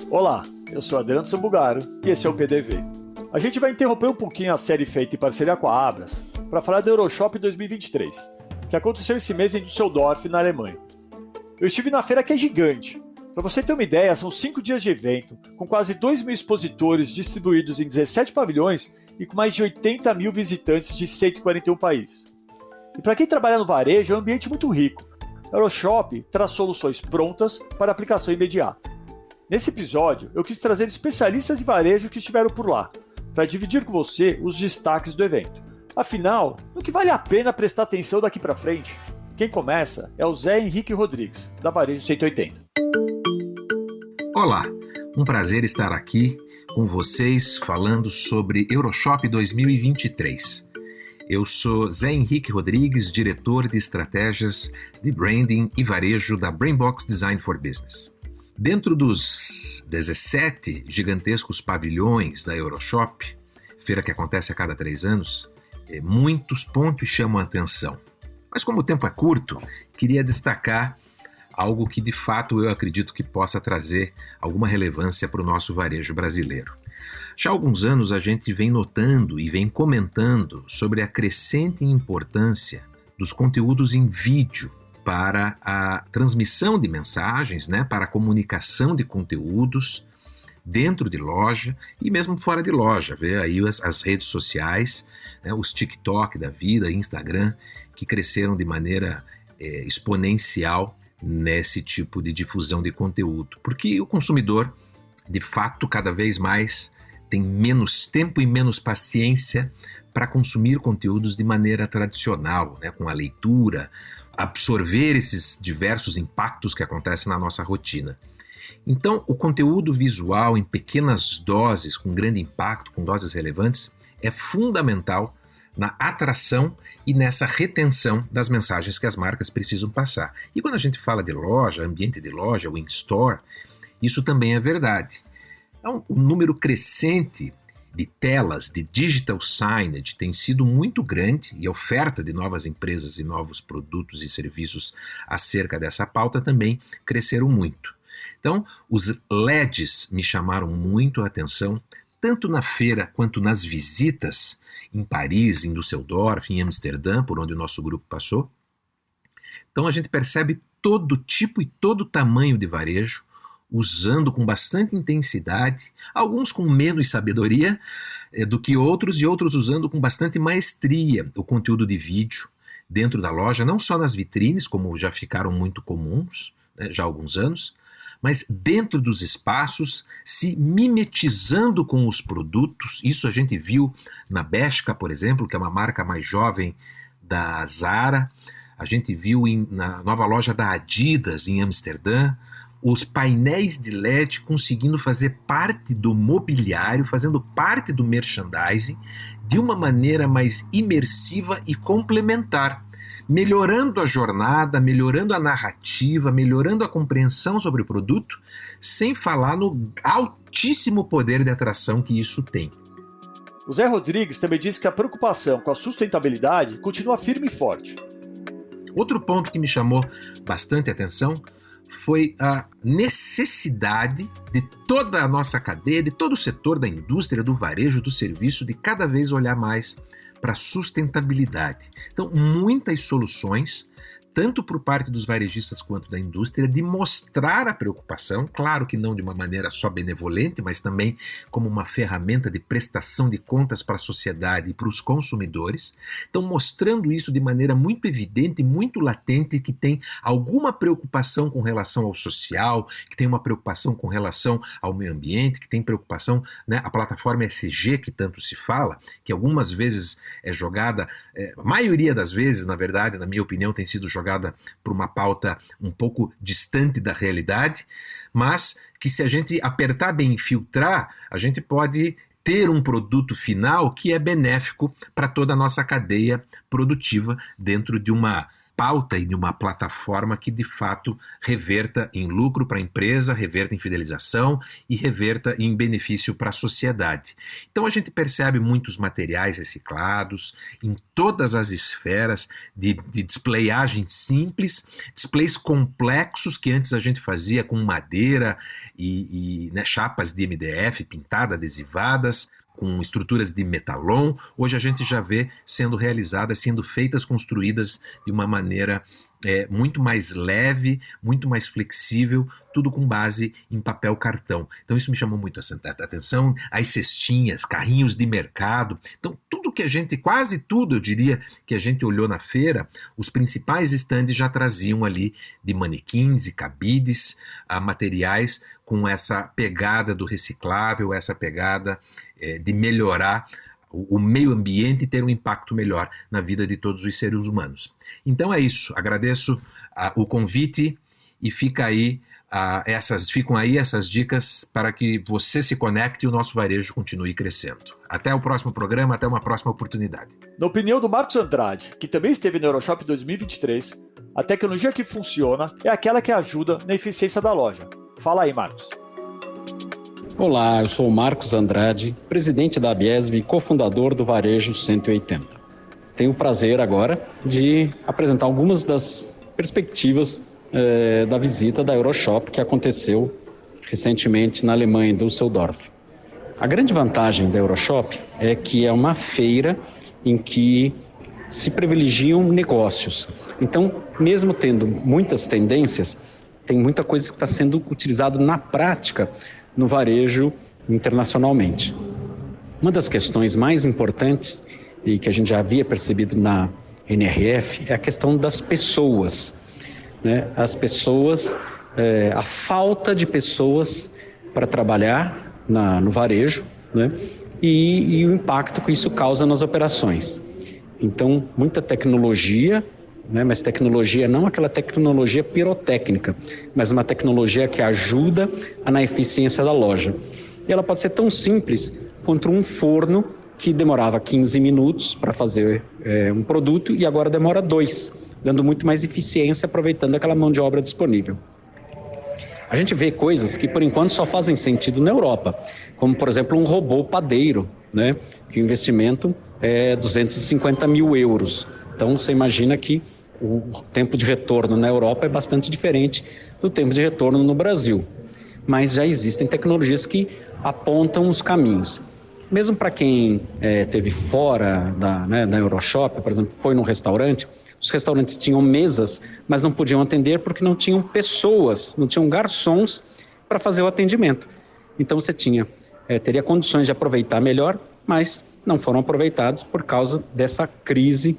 Olá, eu sou Adriano Sambugaro e esse é o PDV. A gente vai interromper um pouquinho a série feita em parceria com a Abras para falar da Euroshop 2023, que aconteceu esse mês em Düsseldorf, na Alemanha. Eu estive na feira que é gigante. Para você ter uma ideia, são 5 dias de evento, com quase 2 mil expositores distribuídos em 17 pavilhões e com mais de 80 mil visitantes de 141 países. E para quem trabalha no varejo, é um ambiente muito rico. A Euroshop traz soluções prontas para aplicação imediata. Nesse episódio, eu quis trazer especialistas de varejo que estiveram por lá, para dividir com você os destaques do evento. Afinal, no que vale a pena prestar atenção daqui para frente? Quem começa é o Zé Henrique Rodrigues, da Varejo 180. Olá, um prazer estar aqui com vocês falando sobre Euroshop 2023. Eu sou Zé Henrique Rodrigues, diretor de estratégias de branding e varejo da Brainbox Design for Business. Dentro dos 17 gigantescos pavilhões da Euroshop, feira que acontece a cada 3 anos, muitos pontos chamam a atenção. Mas como o tempo é curto, queria destacar algo que de fato eu acredito que possa trazer alguma relevância para o nosso varejo brasileiro. Já há alguns anos a gente vem notando e vem comentando sobre a crescente importância dos conteúdos em vídeo para a transmissão de mensagens, para a comunicação de conteúdos dentro de loja e mesmo fora de loja. Vê aí as redes sociais, os TikTok da vida, Instagram, que cresceram de maneira exponencial nesse tipo de difusão de conteúdo. Porque o consumidor, de fato, cada vez mais tem menos tempo e menos paciência para consumir conteúdos de maneira tradicional, com a leitura, absorver esses diversos impactos que acontecem na nossa rotina. Então, o conteúdo visual em pequenas doses, com grande impacto, com doses relevantes, é fundamental na atração e nessa retenção das mensagens que as marcas precisam passar. E quando a gente fala de loja, ambiente de loja, o in-store, isso também é verdade. Então, o número crescente de telas, de digital signage tem sido muito grande e a oferta de novas empresas e novos produtos e serviços acerca dessa pauta também cresceram muito. Então, os LEDs me chamaram muito a atenção, tanto na feira quanto nas visitas em Paris, em Düsseldorf, em Amsterdã, por onde o nosso grupo passou. Então a gente percebe todo tipo e todo tamanho de varejo, usando com bastante intensidade, alguns com menos sabedoria do que outros, e outros usando com bastante maestria o conteúdo de vídeo dentro da loja, não só nas vitrines, como já ficaram muito comuns, já há alguns anos, mas dentro dos espaços, se mimetizando com os produtos. Isso a gente viu na Bershka, por exemplo, que é uma marca mais jovem da Zara. A gente viu na nova loja da Adidas, em Amsterdã, os painéis de LED conseguindo fazer parte do mobiliário, fazendo parte do merchandising, de uma maneira mais imersiva e complementar, melhorando a jornada, melhorando a narrativa, melhorando a compreensão sobre o produto, sem falar no altíssimo poder de atração que isso tem. O Zé Rodrigues também disse que a preocupação com a sustentabilidade continua firme e forte. Outro ponto que me chamou bastante atenção foi a necessidade de toda a nossa cadeia, de todo o setor da indústria, do varejo, do serviço, de cada vez olhar mais para a sustentabilidade. Então, muitas soluções, tanto por parte dos varejistas quanto da indústria, de mostrar a preocupação, claro que não de uma maneira só benevolente, mas também como uma ferramenta de prestação de contas para a sociedade e para os consumidores. Então, mostrando isso de maneira muito evidente, muito latente, que tem alguma preocupação com relação ao social, que tem uma preocupação com relação ao meio ambiente, que tem preocupação, a plataforma ESG que tanto se fala, que algumas vezes é jogada, a maioria das vezes, na verdade, na minha opinião, tem sido jogada por uma pauta um pouco distante da realidade, mas que se a gente apertar bem e filtrar, a gente pode ter um produto final que é benéfico para toda a nossa cadeia produtiva dentro de uma pauta e de uma plataforma que de fato reverta em lucro para a empresa, reverta em fidelização e reverta em benefício para a sociedade. Então a gente percebe muitos materiais reciclados em todas as esferas de displayagem simples, displays complexos que antes a gente fazia com madeira e chapas de MDF pintadas, adesivadas, com estruturas de metalon. Hoje a gente já vê sendo realizadas, sendo feitas, construídas de uma maneira muito mais leve, muito mais flexível, tudo com base em papel cartão. Então isso me chamou muito a atenção, as cestinhas, carrinhos de mercado. Então quase tudo eu diria que a gente olhou na feira, os principais estandes já traziam ali de manequins e cabides, materiais com essa pegada do reciclável, essa pegada de melhorar o meio ambiente e ter um impacto melhor na vida de todos os seres humanos. Então é isso, agradeço o convite e ficam aí essas dicas para que você se conecte e o nosso varejo continue crescendo. Até o próximo programa, até uma próxima oportunidade. Na opinião do Marcos Andrade, que também esteve no Euroshop 2023, a tecnologia que funciona é aquela que ajuda na eficiência da loja. Fala aí, Marcos. Olá, eu sou o Marcos Andrade, presidente da Abiesv e cofundador do Varejo 180. Tenho o prazer agora de apresentar algumas das perspectivas da visita da Euroshop que aconteceu recentemente na Alemanha, em Düsseldorf. A grande vantagem da Euroshop é que é uma feira em que se privilegiam negócios. Então, mesmo tendo muitas tendências, tem muita coisa que está sendo utilizada na prática no varejo internacionalmente. Uma das questões mais importantes e que a gente já havia percebido na NRF é a questão das pessoas. Né? As pessoas, a falta de pessoas para trabalhar no varejo, né? E o impacto que isso causa nas operações. Então, muita tecnologia, né? Mas tecnologia não aquela tecnologia pirotécnica, mas uma tecnologia que ajuda na eficiência da loja. E ela pode ser tão simples quanto um forno que demorava 15 minutos para fazer um produto e agora demora 2, dando muito mais eficiência, aproveitando aquela mão de obra disponível. A gente vê coisas que, por enquanto, só fazem sentido na Europa, como, por exemplo, um robô padeiro, né? Que o investimento é 250 mil euros. Então, você imagina que o tempo de retorno na Europa é bastante diferente do tempo de retorno no Brasil. Mas já existem tecnologias que apontam os caminhos. Mesmo para quem esteve fora da Euroshop, por exemplo, foi num restaurante, os restaurantes tinham mesas, mas não podiam atender porque não tinham pessoas, não tinham garçons para fazer o atendimento. Então você teria condições de aproveitar melhor, mas não foram aproveitados por causa dessa crise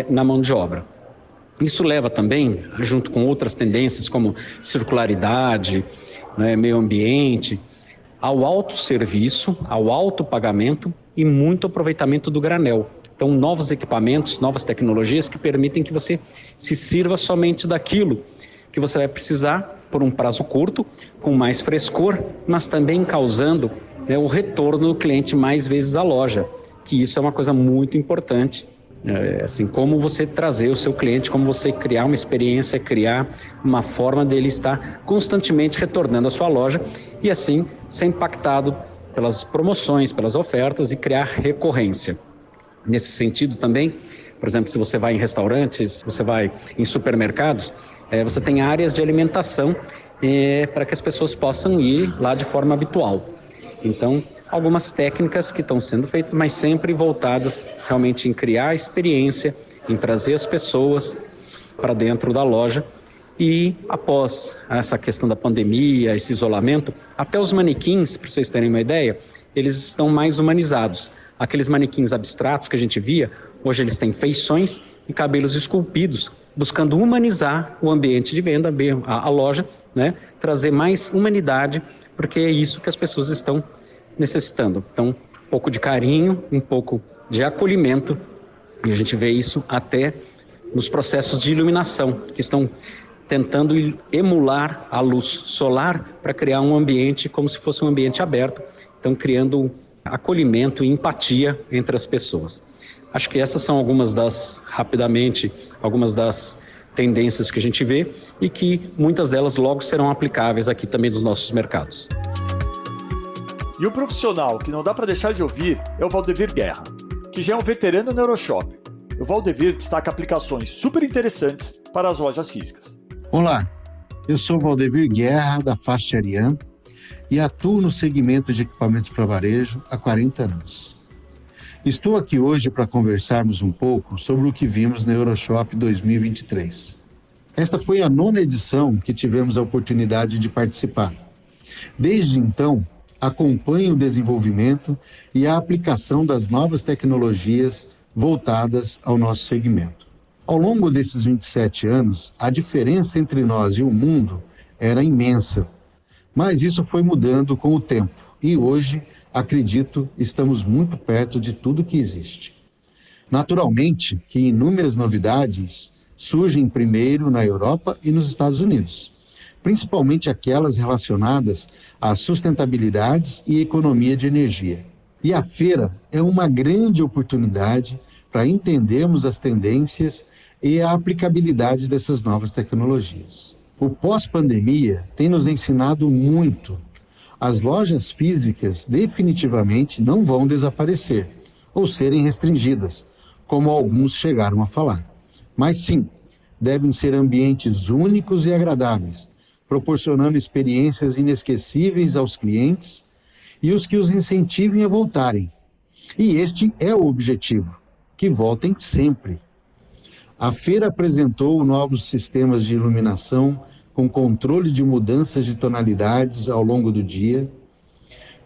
na mão de obra. Isso leva também, junto com outras tendências como circularidade, meio ambiente, ao autosserviço, ao autopagamento e muito aproveitamento do granel. Então, novos equipamentos, novas tecnologias que permitem que você se sirva somente daquilo que você vai precisar por um prazo curto, com mais frescor, mas também causando o retorno do cliente mais vezes à loja, que isso é uma coisa muito importante. Assim, como você trazer o seu cliente, como você criar uma experiência, criar uma forma dele estar constantemente retornando à sua loja e assim ser impactado pelas promoções, pelas ofertas e criar recorrência. Nesse sentido também, por exemplo, se você vai em restaurantes, você vai em supermercados, você tem áreas de alimentação para que as pessoas possam ir lá de forma habitual. Então, algumas técnicas que estão sendo feitas, mas sempre voltadas realmente em criar experiência, em trazer as pessoas para dentro da loja. E após essa questão da pandemia, esse isolamento, até os manequins, para vocês terem uma ideia, eles estão mais humanizados. Aqueles manequins abstratos que a gente via, hoje eles têm feições e cabelos esculpidos, buscando humanizar o ambiente de venda, a loja, né? Trazer mais humanidade, porque é isso que as pessoas estão necessitando. Então, um pouco de carinho, um pouco de acolhimento, e a gente vê isso até nos processos de iluminação, que estão tentando emular a luz solar para criar um ambiente como se fosse um ambiente aberto, então criando acolhimento e empatia entre as pessoas. Acho que essas são algumas das tendências que a gente vê e que muitas delas logo serão aplicáveis aqui também nos nossos mercados. E o profissional que não dá para deixar de ouvir é o Valdevir Guerra, que já é um veterano no Euroshop. O Valdevir destaca aplicações super interessantes para as lojas físicas. Olá, eu sou Valdevir Guerra, da Fast Ariane, e atuo no segmento de equipamentos para varejo há 40 anos. Estou aqui hoje para conversarmos um pouco sobre o que vimos na Euroshop 2023. Esta foi a 9ª edição que tivemos a oportunidade de participar. Desde então, acompanho o desenvolvimento e a aplicação das novas tecnologias voltadas ao nosso segmento. Ao longo desses 27 anos, a diferença entre nós e o mundo era imensa, mas isso foi mudando com o tempo e hoje, acredito, estamos muito perto de tudo que existe. Naturalmente que inúmeras novidades surgem primeiro na Europa e nos Estados Unidos, principalmente aquelas relacionadas às sustentabilidades e economia de energia. E a feira é uma grande oportunidade para entendermos as tendências e a aplicabilidade dessas novas tecnologias. O pós-pandemia tem nos ensinado muito. As lojas físicas definitivamente não vão desaparecer ou serem restringidas, como alguns chegaram a falar. Mas sim, devem ser ambientes únicos e agradáveis, proporcionando experiências inesquecíveis aos clientes e os que os incentivem a voltarem. E este é o objetivo, que voltem sempre. A feira apresentou novos sistemas de iluminação com controle de mudanças de tonalidades ao longo do dia,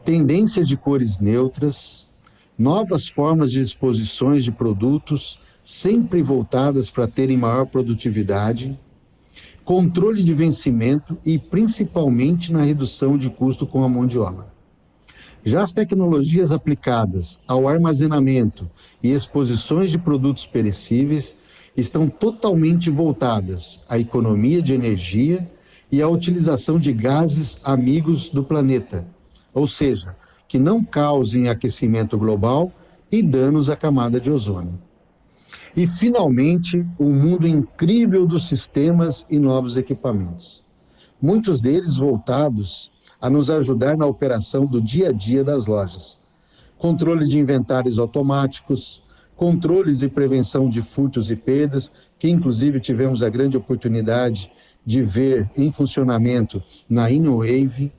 tendência de cores neutras, novas formas de exposições de produtos sempre voltadas para terem maior produtividade, controle de vencimento e principalmente na redução de custo com a mão de obra. Já as tecnologias aplicadas ao armazenamento e exposições de produtos perecíveis estão totalmente voltadas à economia de energia e à utilização de gases amigos do planeta, ou seja, que não causem aquecimento global e danos à camada de ozônio. E, finalmente, o mundo incrível dos sistemas e novos equipamentos. Muitos deles voltados a nos ajudar na operação do dia a dia das lojas. Controle de inventários automáticos, controles e prevenção de furtos e perdas, que inclusive tivemos a grande oportunidade de ver em funcionamento na InWave,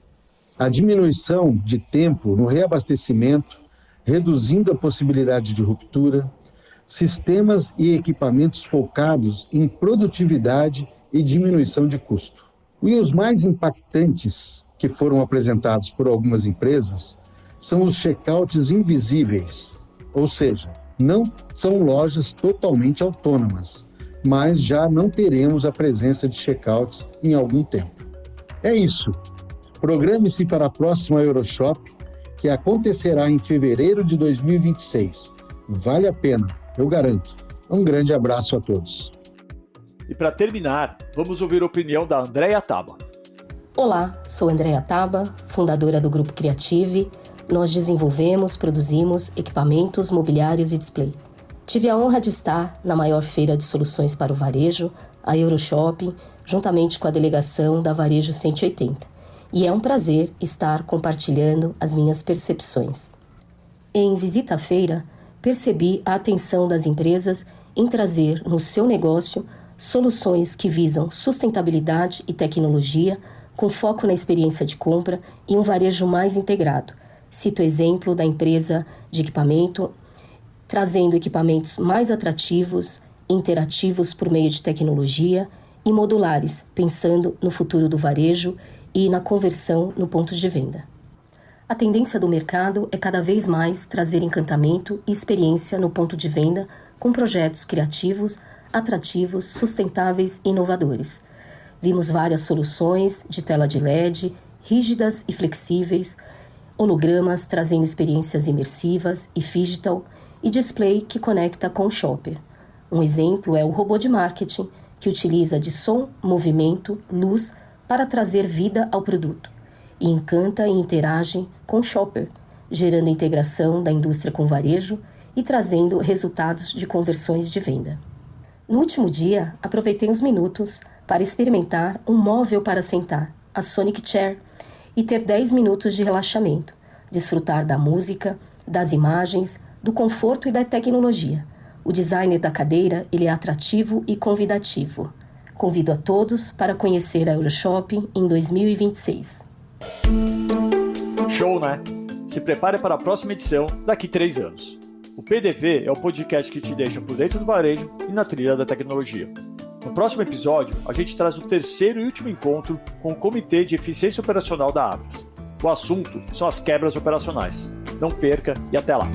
a diminuição de tempo no reabastecimento, reduzindo a possibilidade de ruptura, sistemas e equipamentos focados em produtividade e diminuição de custo. E os mais impactantes que foram apresentados por algumas empresas são os checkouts invisíveis, ou seja, não são lojas totalmente autônomas, mas já não teremos a presença de checkouts em algum tempo. É isso. Programe-se para a próxima Euroshop, que acontecerá em fevereiro de 2026. Vale a pena, eu garanto. Um grande abraço a todos. E para terminar, vamos ouvir a opinião da Andréa Taba. Olá, sou Andréa Taba, fundadora do Grupo Creative. Nós desenvolvemos, produzimos equipamentos, mobiliários e display. Tive a honra de estar na maior feira de soluções para o varejo, a Euroshop, juntamente com a delegação da Varejo 180. E é um prazer estar compartilhando as minhas percepções. Em visita à feira, percebi a atenção das empresas em trazer no seu negócio soluções que visam sustentabilidade e tecnologia, com foco na experiência de compra e um varejo mais integrado. Cito o exemplo da empresa de equipamento, trazendo equipamentos mais atrativos, interativos por meio de tecnologia e modulares, pensando no futuro do varejo e na conversão no ponto de venda. A tendência do mercado é cada vez mais trazer encantamento e experiência no ponto de venda com projetos criativos, atrativos, sustentáveis e inovadores. Vimos várias soluções de tela de LED, rígidas e flexíveis, hologramas trazendo experiências imersivas e digital e display que conecta com o shopper. Um exemplo é o robô de marketing, que utiliza de som, movimento, luz para trazer vida ao produto e encanta e interage com o shopper, gerando integração da indústria com o varejo e trazendo resultados de conversões de venda. No último dia, aproveitei uns minutos para experimentar um móvel para sentar, a Sonic Chair, e ter 10 minutos de relaxamento, desfrutar da música, das imagens, do conforto e da tecnologia. O designer da cadeira, ele é atrativo e convidativo. Convido a todos para conhecer a Euroshop em 2026. Show, né? Se prepare para a próxima edição daqui 3 anos. O PDV é o podcast que te deixa por dentro do varejo e na trilha da tecnologia. No próximo episódio, a gente traz o terceiro e último encontro com o Comitê de Eficiência Operacional da Abras. O assunto são as quebras operacionais. Não perca e até lá!